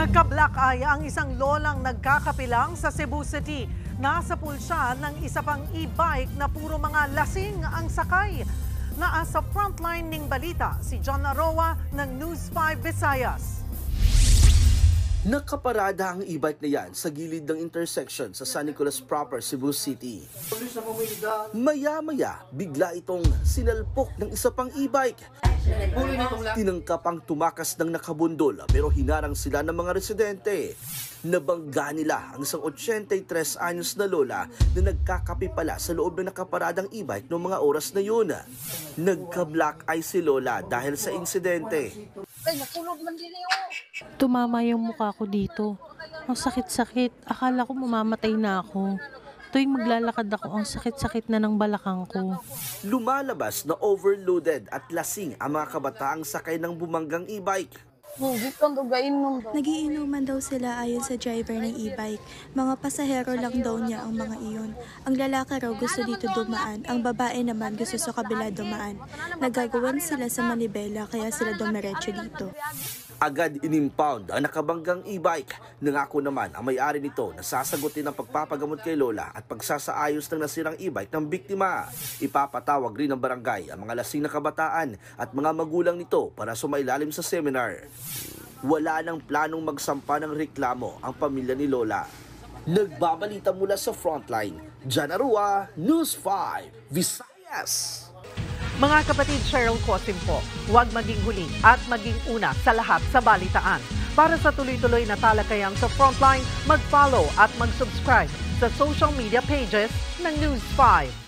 Nagka-black eye ang isang lolang nagkakapilang sa Cebu City. Nasa pool siya ng isa pang e-bike na puro mga lasing ang sakay. Naasa frontline ning balita si John Aroa ng News 5 Visayas. Nakaparada ang e-bike na yan sa gilid ng intersection sa San Nicolas proper, Cebu City. Maya-maya, bigla itong sinalpok ng isa pang e-bike. Tinangkap ang tumakas ng nakabundol pero hinarang sila ng mga residente. Nabangga nila ang isang 83 anyos na lola na nagkakape pala sa loob ng nakaparadang e-bike noong mga oras na yun. Nagka-black eye si lola dahil sa insidente. Tumama yung mukha ko dito. Ang sakit-sakit. Akala ko mamamatay na ako. Tuwing maglalakad ako, ang sakit-sakit na ng balakang ko. Lumalabas na overloaded at lasing ang mga kabataang sakay ng bumanggang e-bike. Nagiinuman daw sila ayon sa driver ng e-bike. Mga pasahero lang daw niya ang mga iyon. Ang lalaki raw gusto dito dumaan, ang babae naman gusto sa kabila dumaan. Nagagawan sila sa manibela kaya sila dumiretso dito. Agad inimpound ang nakabanggang e-bike. Nangako naman ang may-ari nito na sasagutin ang pagpapagamot kay lola at pagsasaayos ng nasirang e-bike ng biktima. Ipapatawag rin ng barangay ang mga lasing na kabataan at mga magulang nito para sumailalim sa seminar. Wala nang planong magsampa ng reklamo ang pamilya ni lola. Nagbabalita mula sa frontline, John Aroa, News 5, Visayas. Mga kapatid, Cheryl Cosim po, huwag maging huli at maging una sa lahat sa balitaan. Para sa tuloy-tuloy na talakayan sa Frontline, mag-follow at mag-subscribe sa social media pages ng News 5.